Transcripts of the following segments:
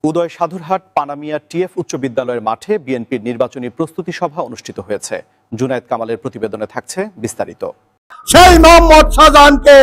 উদয় সাধুরহাট পানামিয়া TF উচ্চ বিদ্যালয়ের মাঠে বিএনপির নির্বাচনী প্রস্তুতি সভা অনুষ্ঠিত হয়েছে। জুনায়েদ কামালের প্রতিবেদনে থাকছে বিস্তারিত। সেই মোহাম্মদ শাহজাহানকে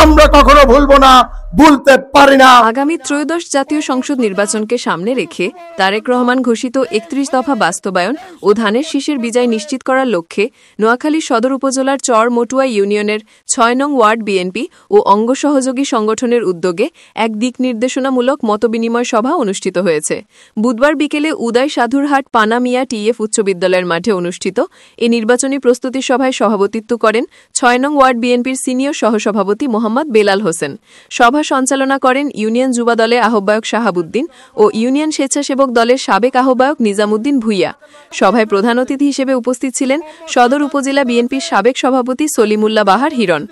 আমরা কখনো ভুলবো না, ভুলতে পারি না। আগামী ত্রয়োদশ জাতীয় সংসদ নির্বাচনকে সামনে রেখে তারেক রহমান ঘোষিত ৩১ দফা বাস্তবায়ন ও ধানের শীষের বিজয় নিশ্চিত করার লক্ষ্যে নোয়াখালী সদর উপজেলার চর মটুয়া ইউনিয়নের ৬ নং ওয়ার্ড বিএনপি ও অঙ্গ সহযোগী সংগঠনের উদ্যোগে এক দিক নির্দেশনামূলক মতবিনিময় সভা অনুষ্ঠিত হয়েছে। বুধবার বিকেলে উদয় সাধুরহাট পানামিয়া টিএফ উচ্চ বিদ্যালয়ের মাঠে অনুষ্ঠিত এই নির্বাচনী প্রস্তুতি সভায় সভাপতিত্ব করেন ৬ নং ওয়ার্ড বিএনপির সিনিয়র সহসভাপতি মোহাম্মদ বেলাল হোসেন। সভা সঞ্চালনা করেন ইউনিয়ন যুবা দলের আহ্বায়ক শাহাবুদ্দিন ও ইউনিয়ন স্বেচ্ছাসেবক দলের সাবেক আহ্বায়ক নিজামুদ্দিন ভুইয়া। সভায় প্রধান অতিথি হিসেবে উপস্থিত ছিলেন সদর উপজেলা বিএনপির সাবেক সভাপতি সলিমুল্লাহ বাহার হিরণ।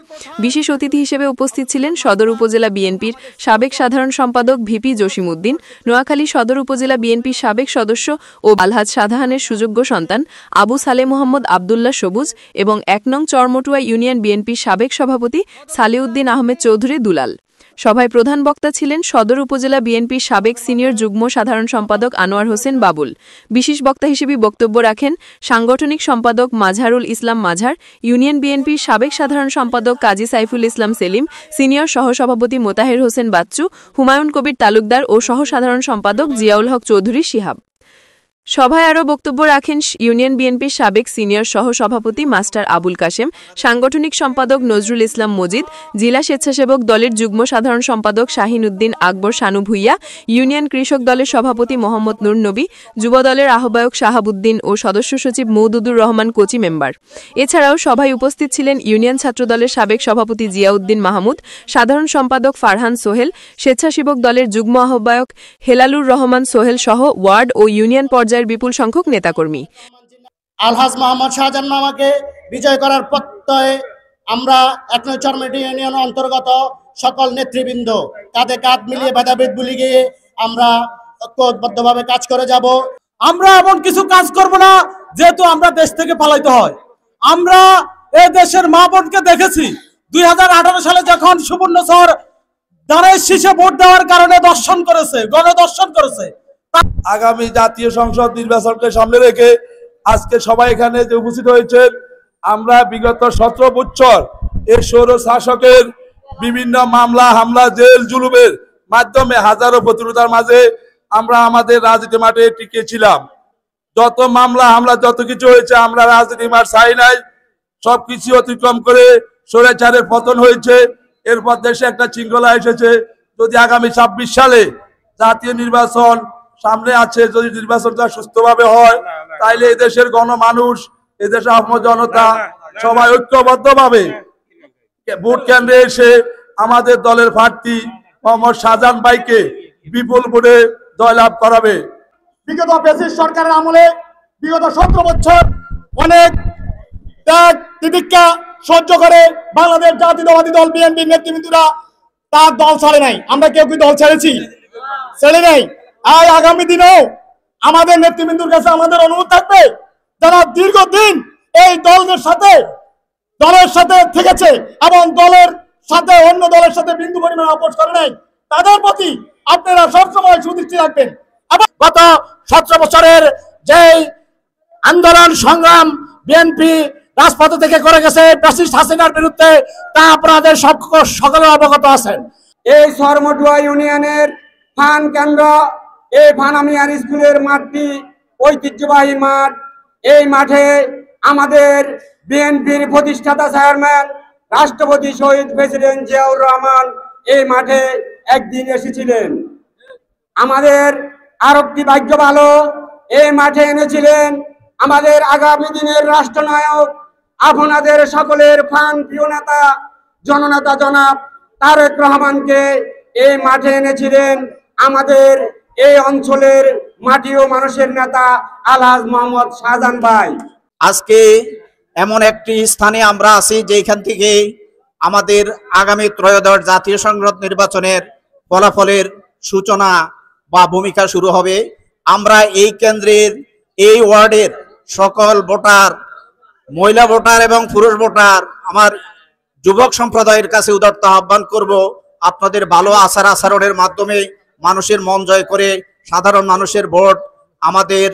বিশেষ অতিথি হিসেবে উপস্থিত ছিলেন সদর উপজেলা বিএনপির সাবেক সাধারণ সম্পাদক ভিপি জসিমউদ্দিন, নোয়াখালী সদর উপজেলা বিএনপির সাবেক সদস্য ও আলহাজ শাহজাহানের সুযোগ্য সন্তান আবু সালে মোহাম্মদ আবদুল্লাহ সবুজ এবং ১ নং চরমটুয়া ইউনিয়ন বিএনপির সাবেক সভাপতি সালিউদ্দিন আহমেদ চৌধুরী দুলাল। সভায় প্রধান বক্তা ছিলেন সদর উপজেলা বিএনপির সাবেক সিনিয়র যুগ্ম সাধারণ সম্পাদক আনোয়ার হোসেন বাবুল। বিশেষ বক্তা হিসেবে বক্তব্য রাখেন সাংগঠনিক সম্পাদক মাজহারুল ইসলাম মাজহার, ইউনিয়ন বিএনপির সাবেক সাধারণ সম্পাদক কাজী সাইফুল ইসলাম সেলিম, সিনিয়র সহসভাপতি মোতাহের হোসেন বাচ্চু, হুমায়ুন কবির তালুকদার ও সহ সাধারণ সম্পাদক জিয়াউল হক চৌধুরী শিহাব। সভায় আরও বক্তব্য রাখেন ইউনিয়ন বিএনপির সাবেক সিনিয়র সহসভাপতি মাস্টার আবুল কাশেম, সাংগঠনিক সম্পাদক নজরুল ইসলাম মজিদ, জেলা স্বেচ্ছাসেবক দলের যুগ্ম সাধারণ সম্পাদক শাহিন উদ্দিন আকবর শানু ভুইয়া, ইউনিয়ন কৃষক দলের সভাপতি মোহাম্মদ নূর নবী, যুব দলের আহ্বায়ক শাহাবুদ্দিন ও সদস্য সচিব মৌদুদুর রহমান কোচি মেম্বার। এছাড়াও সভায় উপস্থিত ছিলেন ইউনিয়ন ছাত্র দলের সাবেক সভাপতি জিয়াউদ্দিন মাহমুদ, সাধারণ সম্পাদক ফারহান সোহেল, স্বেচ্ছাসেবক দলের যুগ্ম আহ্বায়ক হেলালুর রহমান সোহেল সহ ওয়ার্ড ও ইউনিয়ন পর্যায়ের বিপুল সংখ্যক নেতাকর্মী। আলহাজ মোহাম্মদ শাহজাহান মামাকে বিজয় করার প্রত্যয়ে আমরা ১ নং চরমটুয়া ইউনিয়ন অন্তর্গত সকল নেতৃবৃন্দ কাঁধে কাঁধ মিলিয়ে ভেদাভেদ ভুলে গিয়ে আমরা ঐক্যবদ্ধভাবে কাজ করে যাব। আমরা এমন কিছু কাজ করব না যেহেতু আমরা দেশ থেকে পালাইতে হয়। আমরা এই দেশের মা বোনকে দেখেছি ২০১৮ সালে যখন সুবর্ণচর ধানের শীষে ভোট দেওয়ার কারণে দর্শন করেছে, গণদর্শন করেছে। আগামী জাতীয় সংসদ নির্বাচনকে সামনে রেখে আজকে সবাই এখানে যে উপস্থিত হয়েছে, আমরা বিগত ১৭ বছর এই স্বৈর শাসকের বিভিন্ন মামলা হামলা জেল জুলুমের মাধ্যমে হাজারো প্রতিরোধার মাঝে আমরা আমাদের রাজনীতি মাঠে টিকেছিলাম। যত মামলা হামলা যত কিছু হয়েছে আমরা রাজনীতি মাঠ চাই নাই, সবকিছু অতিক্রম করে স্বৈরাচারের পতন হয়েছে। এরপর দেশে একটা শৃঙ্খলা এসেছে। যদি আগামী ২৬ সালে জাতীয় নির্বাচন সামনে আছে, যদি নির্বাচনটা সুস্থভাবে হয়, তাইলে এদেশের গণমানুষ, এদেশের আম জনতা সবাই ঐক্যবদ্ধভাবে ভোট কেন্দ্রে এসে আমাদের দলের প্রার্থী মোহাম্মদ শাহজাহান ভাইকে বিপুল ভোটে জয়লাভ করাবে। বিগত ফ্যাসিস্ট সরকারের আমলে বিগত ১৭ বছর অনেক ত্যাগ তিতিক্ষা সহ্য করে বাংলাদেশ জাতীয়তাবাদী দল বিএনপির নেতৃবৃন্দরা তার দল ছাড়ে নাই। আমরা কেউ কি দল ছেড়েছি? ছেড়ে নাই। আর আগামী দিনেও আমাদের নেতৃবৃন্দুর কাছে আমাদের অনুরোধ থাকবে, যারা দীর্ঘদিন এই দলের সাথে থেকেছে এবং দলের সাথে অন্য দলের সাথে বিন্দু পরিমাণ আপোষ করে নাই, তাদের প্রতি আপনারা সবসময় সুদৃষ্টি রাখবেন। গত ১৭ বছরের যে আন্দোলন সংগ্রাম বিএনপি রাজপথ থেকে করে গেছে ফ্যাসিস্ট হাসিনার বিরুদ্ধে, তা আপনাদের সকলে অবগত আছেন। এই চরমটুয়া ইউনিয়নের ফান কেন্দ্র, এই পানামিয়া স্কুলের মাঠটি ঐতিহ্যবাহী মাঠ। এই মাঠে আমাদের বিএনপির প্রতিষ্ঠাতা চেয়ারম্যান রাষ্ট্রপতি শহীদ প্রেসিডেন্ট জিয়াউর রহমান এই মাঠে একদিন এসেছিলেন। আমাদের আরেকটি ভাগ্য ভালো, এই মাঠে এনেছিলেন আমাদের আগামী দিনের রাষ্ট্রনায়ক, আপনাদের সকলের প্রাণ প্রিয় নেতা জননেতা জনাব তারেক রহমানকে এই মাঠে এনেছিলেন আমাদের এই অঞ্চলের মাটি ও মানুষের নেতা আলহাজ মোহাম্মদ শাহজাহান ভাই। আজকে এমন একটি স্থানে আমরা আছি যেখান থেকে আমাদের আগামী ত্রয়োদশ জাতীয় সংসদ নির্বাচনের ফলাফলের সূচনা বা ভূমিকা শুরু হবে। আমরা এই কেন্দ্রের এই ওয়ার্ডের সকল ভোটার, মহিলা ভোটার এবং পুরুষ ভোটার, আমার যুবক সম্প্রদায়ের কাছে উদাত্ত আহ্বান করব, আপনাদের ভালো আচার আচরণের মাধ্যমে মানুষের মন জয় করে সাধারণ মানুষের ভোট আমাদের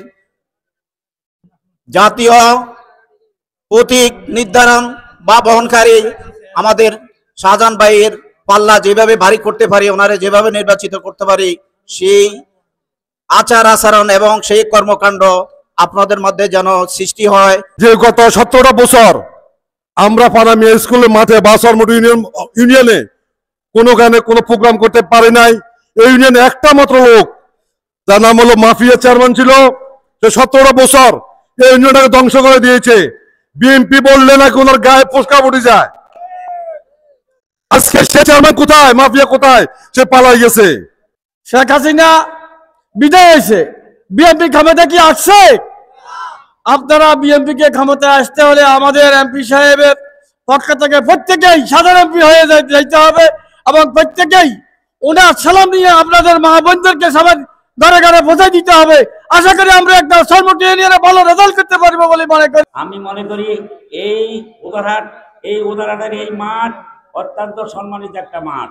জাতীয় প্রতীক নির্ধারণ বা বহনকারী আমাদের শাহজাহান ভাইয়ের পাল্লা যেভাবে ভারী করতে পারি, ওনারে যেভাবে নির্বাচিত করতে পারি, সেই আচার আচরণ এবং সেই কর্মকাণ্ড আপনাদের মধ্যে যেন সৃষ্টি হয়। যে গত 17টা বছর আমরা পানামিয়া স্কুলের মাঠে বা চরমোটু ইউনিয়নে কোনো প্রোগ্রাম করতে পারি নাই। এই ইউনিয়নে একটা মাত্র লোক, যার নাম হলো মাফিয়া চেয়ারম্যান ছিল, সে 17টা বছর এই ইউনিয়নটাকে ধ্বংস করে দিয়েছে। বিএনপি বললে নাকি ওনার গায়ে ফোসকা উঠে যায়। আজকে সে চেয়ারম্যান কোথায়, মাফিয়া কোথায়, সে পালাই গেছে। শেখ হাসিনা বিদায় হয়েছে, বিএনপি ক্ষমতা কি আসছে? আপনারা বিএনপি কে ক্ষমতায় আসতে হলে আমাদের এমপি সাহেবের পক্ষ থেকে প্রত্যেকেই সাধারণ এমপি হয়ে যাইতে হবে এবং প্রত্যেকেই ওনার সালাম নিয়ে আপনাদের মা বোনদেরকে সবাই ঘরে ঘরে পৌঁছে দিতে হবে। আশা করি আমরা একটা চরমোটু ইউনিয়নে ভালো রেজাল্ট করতে পারবো বলে মনে করি। আমি মনে করি এই উদারহাটের এই মাঠ অত্যন্ত সম্মানিত একটা মাঠ।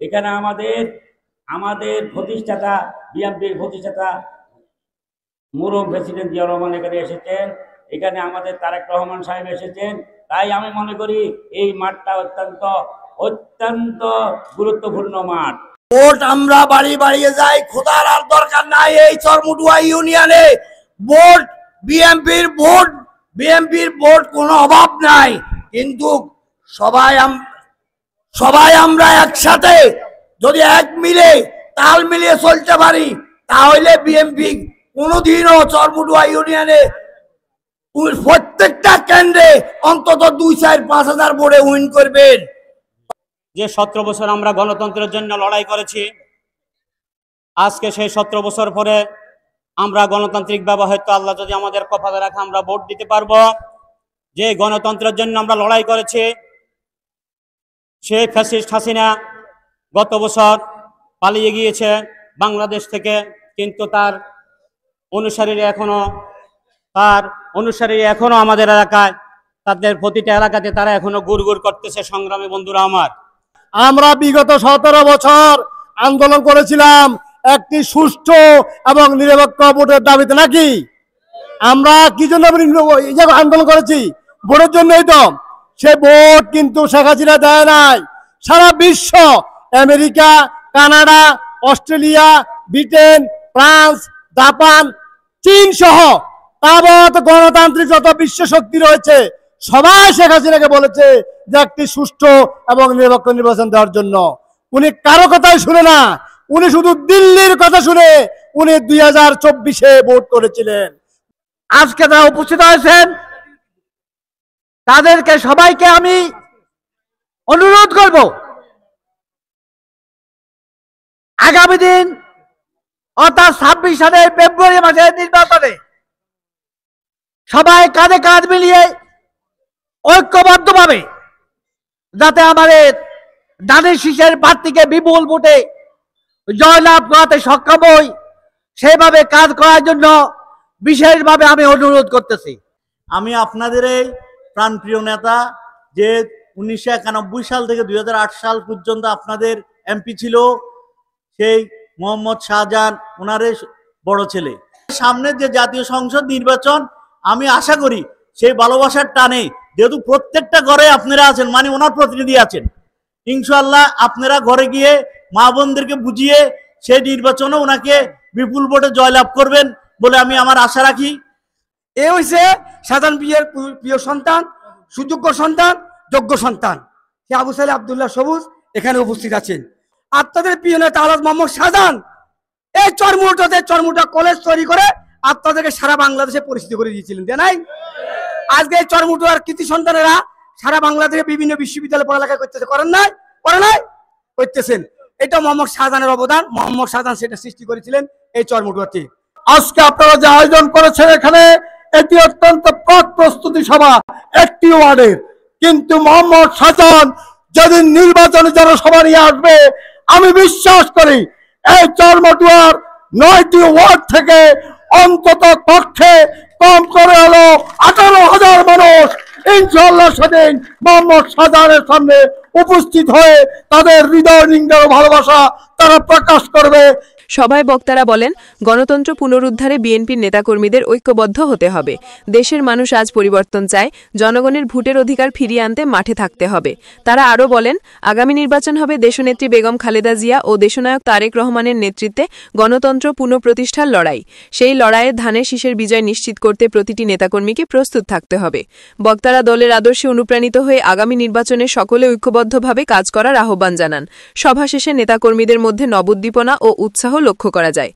এখানে আমাদের প্রতিষ্ঠাতা, বিএনপির প্রতিষ্ঠাতা মুরব্বী প্রেসিডেন্ট জিয়া রহমান এখানে এসেছেন, এখানে আমাদের তারেক রহমান সাহেব এসেছেন। তাই আমি মনে করি এই মাঠটা অত্যন্ত গুরুত্বপূর্ণ মাঠ। ভোট আমরা বাড়ি বাড়িয়ে যাই, খোদার আর দরকার নাই। এই চরমুটুয়া ইউনিয়নে ভোট বিএনপির ভোট কোনো অভাব নাই, কিন্তু সবাই আমরা একসাথে যদি এক মিলে তাল মিলিয়ে চলতে পারি, তাহলে বিএনপি কোনোদিনও চরমুটুয়া ইউনিয়নে প্রত্যেকটা কেন্দ্রে অন্তত 2-4-5 হাজার ভোটে উইন করবেন। যে 17 বছর আমরা গণতন্ত্রের জন্য লড়াই করেছি, আজকে সেই 17 বছর পরে আমরা গণতান্ত্রিক ভাবে হয়তো আল্লাহ যদি আমাদের কপালে রাখে আমরা ভোট দিতে পারবো। যে গণতন্ত্রের জন্য আমরা লড়াই করেছি, সেই ফ্যাসিস্ট হাসিনা গত বছর পালিয়ে গিয়েছে বাংলাদেশ থেকে, কিন্তু তার অনুসারীরা এখনো আমাদের এলাকায়, তাদের প্রতিটা এলাকাতে তারা এখনো গুড় করতেছে। সংগ্রামী বন্ধুরা আমার, আমরা বিগত 17 বছর আন্দোলন করেছিলাম একটি সুষ্ঠু এবং নিরপেক্ষ ভোটের দাবিতে, নাকি? আমরা কি জন্য আন্দোলন করেছি? ভোটের জন্যই তো। সে ভোট কিন্তু শেখ হাসিনা দেয় নাই। সারা বিশ্ব, America, Canada, Australia, Britain, France, Japan, চীন সহ তাবৎ গণতান্ত্রিক যত বিশ্ব শক্তি রয়েছে সবাই শেখ হাসিনাকে বলেছে যে একটি সুষ্ঠু এবং নিরপেক্ষ নির্বাচন দেওয়ার জন্য। উনি কারো কথাই শুনে না, উনি শুধু দিল্লির কথা শুনে উনি 2024-এ ভোট করেছিলেন। আজকে যারা উপস্থিত হয়েছেন তাদেরকে সবাইকে আমি অনুরোধ করব, আগামী দিন অর্থাৎ 26 সালের ফেব্রুয়ারি মাসের নির্বাচনে সবাই কাঁধে কাঁধ মিলিয়ে ঐক্যবদ্ধভাবে যাতে আমাদের ধানের শীষের প্রার্থীকে বিপুল ভোটে জয়লাভ করাতে সক্ষম হই, সেভাবে কাজ করার জন্য বিশেষভাবে আমি অনুরোধ করতেছি। আমি আপনাদের এই প্রাণপ্রিয় নেতা, যে 1991 সাল থেকে 2008 সাল পর্যন্ত আপনাদের এমপি ছিল, সেই মোহাম্মদ শাহজাহান ওনারে বড় ছেলে। সামনের যে জাতীয় সংসদ নির্বাচন, আমি আশা করি সেই ভালোবাসার টানে, যেহেতু প্রত্যেকটা ঘরে আপনারা আছেন, মানে ওনার প্রতিনিধি আছেন, ইনশাআল্লাহ আপনারা ঘরে গিয়ে মা বোনদেরকে বুঝিয়ে সেই নির্বাচনে ওনাকে বিপুল ভোটে জয়লাভ করবেন বলে আমি আমার আশা রাখি। এ হইছে সাধারণ বিয়ের প্রিয় সন্তান, সুযোগ্য সন্তান, যোগ্য সন্তান। সে আবু সালেহ আব্দুল্লাহ সবুজ এখানে উপস্থিত আছেন। আপনাদের প্রিয় নেতা আলহাজ মোহাম্মদ শাহজাহান এই চরমুটা কলেজ তৈরি করে আপনাদেরকে সারা বাংলাদেশে পরিচিত করে দিয়েছিলেন, তাই নাই? আজকে এই চরমুটার কৃতি সন্তানেরা সারা বাংলাদেশে বিভিন্ন বিশ্ববিদ্যালয়ে পড়ালেখা করতেছে, করে নাই করতেছেন। এটা মোহাম্মদ শাহজাহানের অবদান। মোহাম্মদ শাহজাহান সেটা সৃষ্টি করেছিলেন এই চরমুটাতে। আজকে আপনারা যে আয়োজন করেছেন এখানে, এটি অত্যন্ত প্রাক প্রস্তুতি সভা একটি ওয়ার্ডের, কিন্তু মোহাম্মদ শাহজাহান যেদিন নির্বাচনে জনসভা নিয়ে আসবে, আমি বিশ্বাস করি এই চরমটুয়ার 9টি ওয়ার্ড থেকে অন্তত পক্ষে কম করে হলো 18,000 মানুষ ইনশাআল্লাহ সেদিন মোহাম্মদ শাহজাহানের সামনে উপস্থিত হয়ে তাদের হৃদয় নিংড়ানো ভালোবাসা তারা প্রকাশ করবে। সভায় বক্তারা বলেন, গণতন্ত্র পুনরুদ্ধারে বিএনপির নেতাকর্মীদের ঐক্যবদ্ধ হতে হবে। দেশের মানুষ আজ পরিবর্তন চায়, জনগণের ভোটের অধিকার ফিরিয়ে আনতে মাঠে থাকতে হবে। তারা আরও বলেন, আগামী নির্বাচন হবে দেশনেত্রী বেগম খালেদা জিয়া ও দেশনায়ক তারেক রহমানের নেতৃত্বে গণতন্ত্র পুনঃপ্রতিষ্ঠার লড়াই। সেই লড়াইয়ে ধানের শীষের বিজয় নিশ্চিত করতে প্রতিটি নেতাকর্মীকে প্রস্তুত থাকতে হবে। বক্তারা দলের আদর্শে অনুপ্রাণিত হয়ে আগামী নির্বাচনে সকলে ঐক্যবদ্ধভাবে কাজ করার আহ্বান জানান। সভা শেষে নেতাকর্মীদের মধ্যে নবোদ্দীপনা ও উৎসাহ লক্ষ্য করা যায়।